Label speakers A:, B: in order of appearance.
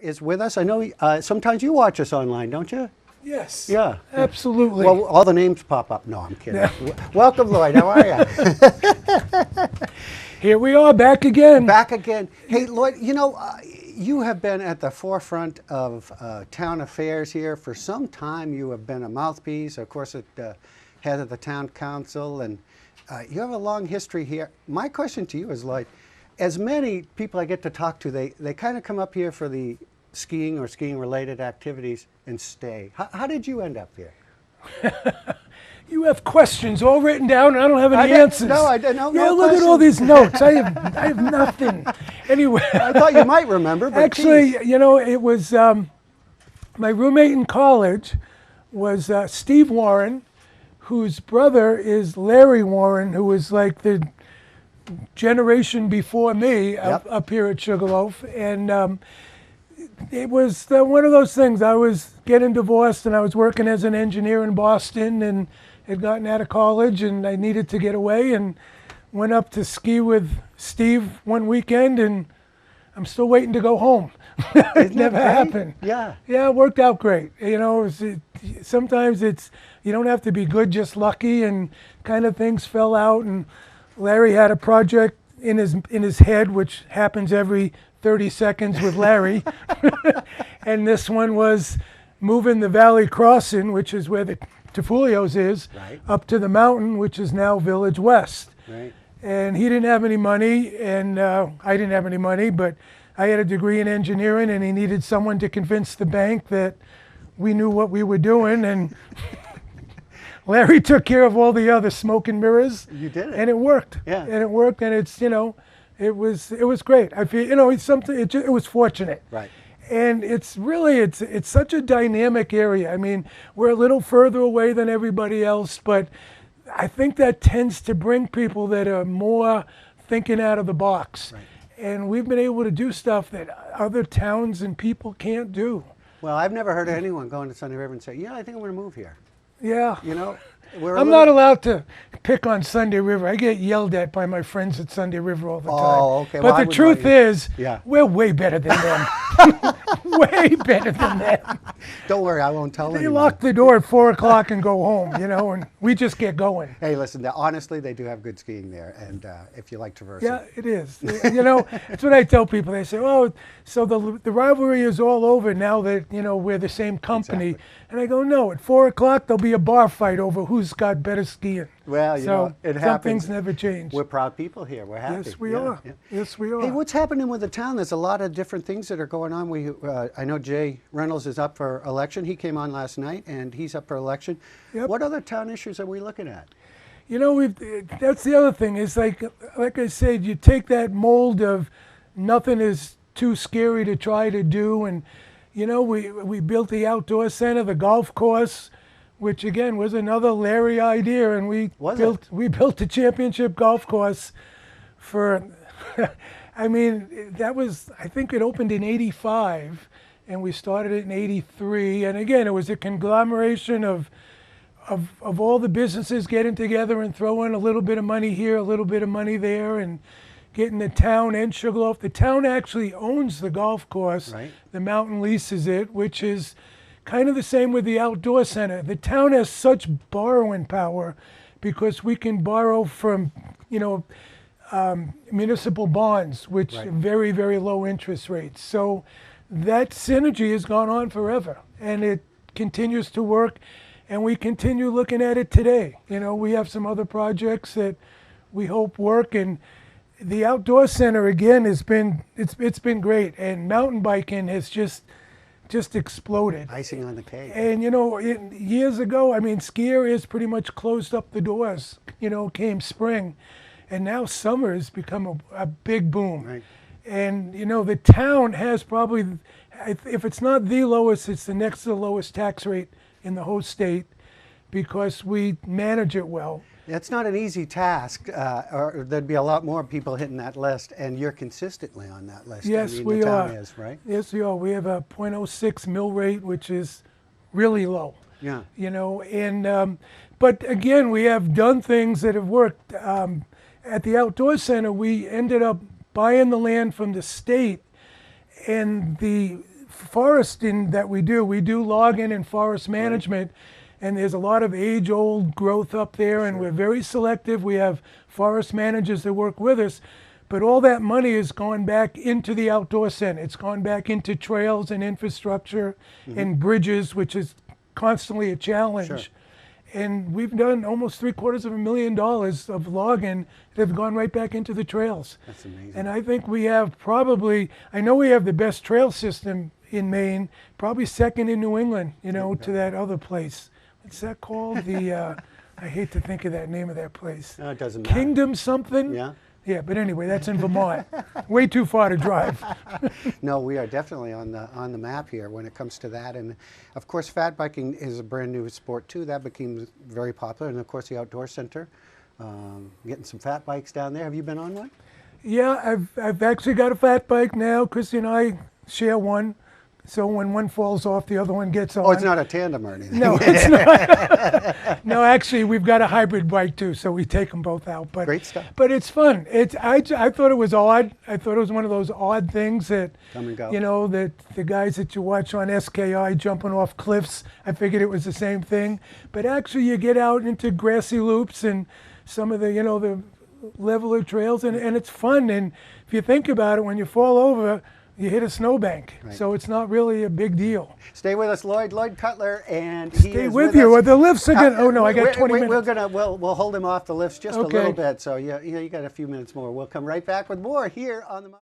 A: Is with us. I know sometimes you watch us online, don't you?
B: Yes.
A: Yeah.
B: Absolutely.
A: Well, all the names pop up. No, I'm kidding. Welcome, Lloyd. How are you?
B: Here we are back again.
A: Back again. Hey, Lloyd, you have been at the forefront of town affairs here for some time. You have been a mouthpiece, of course, at head of the town council, and you have a long history here. My question to you is, Lloyd, as many people I get to talk to, they kind of come up here for the skiing or skiing-related activities and stay. How did you end up here?
B: You have questions all written down, and I don't have any answers.
A: No, I don't know.
B: Yeah, look at all these notes. I have nothing. Anyway.
A: I thought you might remember, but
B: actually,
A: geez.
B: It was my roommate in college was Steve Warren, whose brother is Larry Warren, who was like the generation before me up here at Sugarloaf. And it was one of those things. I was getting divorced and I was working as an engineer in Boston and had gotten out of college and I needed to get away and went up to ski with Steve one weekend, and I'm still waiting to go home. It never happened.
A: Yeah.
B: Yeah, it worked out great. Sometimes you don't have to be good, just lucky, and kind of things fell out. And Larry had a project in his head, which happens every 30 seconds with Larry. And this one was moving the Valley Crossing, which is where the Tafulio's is,
A: Right.
B: up to the mountain, which is now Village West.
A: Right.
B: And he didn't have any money, and I didn't have any money, but I had a degree in engineering, and he needed someone to convince the bank that we knew what we were doing. And Larry took care of all the other smoke and mirrors.
A: You did it.
B: And it worked.
A: Yeah.
B: And it worked, and it was great. I feel, it's something, it was fortunate.
A: Right.
B: And it's such a dynamic area. I mean, we're a little further away than everybody else, but I think that tends to bring people that are more thinking out of the box.
A: Right.
B: And we've been able to do stuff that other towns and people can't do.
A: Well, I've never heard of anyone going to Sunday River and say, I think I'm going to move here.
B: Yeah.
A: I'm
B: not allowed to pick on Sunday River. I get yelled at by my friends at Sunday River all the time.
A: Oh, okay.
B: But the truth is,
A: Yeah.
B: we're way better than them. Way better than them.
A: Don't worry, I won't tell
B: They
A: anyone.
B: lock the door at 4 o'clock and go home, and we just get going.
A: Hey, listen, honestly, they do have good skiing there, and if you like traversing.
B: Yeah, it is. It's what I tell people. They say, "Oh, so the rivalry is all over now that we're the same company."
A: Exactly.
B: And I go, "No, at 4 o'clock there'll be a bar fight over who's got better skiing."
A: Well, it happens.
B: Some things never change.
A: We're proud people here. We're happy.
B: Yes, we are.
A: Yeah.
B: Yes, we are.
A: Hey, what's happening with the town? There's a lot of different things that are going on. I know Jay Reynolds is up for election. He came on last night, and he's up for election.
B: Yep.
A: What other town issues are we looking at?
B: That's the other thing. Is like I said, you take that mold of nothing is too scary to try to do, and we built the outdoor center, the golf course, which again was another Larry idea, and we built the championship golf course for. I think it opened in '85, and we started it in '83, and again it was a conglomeration of all the businesses getting together and throwing a little bit of money here, a little bit of money there, and getting the town and Sugarloaf. The town actually owns the golf course.
A: Right.
B: The mountain leases it, which is kind of the same with the outdoor center. The town has such borrowing power because we can borrow from, municipal bonds, which
A: Right.
B: are very, very low interest rates. So that synergy has gone on forever, and it continues to work. And we continue looking at it today. We have some other projects that we hope work, and the outdoor center again it's been great, and mountain biking has just exploded.
A: Icing on the cake.
B: And years ago, skier is pretty much closed up the doors. Came spring, and now summer has become a big boom.
A: Right.
B: And the town has probably, if it's not the lowest, it's the next to the lowest tax rate in the whole state, because we manage it well.
A: It's not an easy task, or there'd be a lot more people hitting that list, and you're consistently on that list.
B: Yes,
A: the
B: we
A: town
B: are.
A: is, right?
B: Yes, we are. We have a .06 mill rate, which is really low.
A: Yeah.
B: But again, we have done things that have worked. At the outdoor center, we ended up buying the land from the state, and the foresting that we do logging and forest management, and there's a lot of age-old growth up there, and we're very selective. We have forest managers that work with us, but all that money has gone back into the outdoor center. It's gone back into trails and infrastructure and bridges, which is constantly a challenge.
A: Sure.
B: And we've done almost $750,000 of logging that have gone right back into the trails.
A: That's amazing.
B: And I think we have probably, I know we have the best trail system in Maine, probably second in New England, you know, to that other place. What's that called? The, I hate to think of that name of that place.
A: No, it doesn't matter.
B: Kingdom something?
A: Yeah.
B: Yeah, but anyway, that's in Vermont. Way too far to drive.
A: No, we are definitely on the map here when it comes to that. And of course, fat biking is a brand new sport too. That became very popular. And of course, the outdoor center, getting some fat bikes down there. Have you been on one?
B: Yeah, I've actually got a fat bike now. Chrissy and I share one. So when one falls off, the other one gets on.
A: Oh, it's not a tandem or anything.
B: No, it's not. No, actually, we've got a hybrid bike too, so we take them both out. But
A: Great stuff.
B: But it's fun. I thought it was odd. I thought it was one of those odd things that,
A: Come and go.
B: you know, that the guys that you watch on SKI jumping off cliffs. I figured it was the same thing. But actually, you get out into grassy loops and some of the, you know, the leveler trails, and it's fun. And if you think about it, when you fall over, you hit a snowbank, so it's not really a big deal.
A: Stay with us, Lloyd Cutler, and he
B: Stay
A: is
B: with you.
A: us.
B: The lifts are gonna. Oh no, I got 20 minutes.
A: We'll hold him off the lifts just a
B: Okay.
A: little bit. So you got a few minutes more. We'll come right back with more here on the.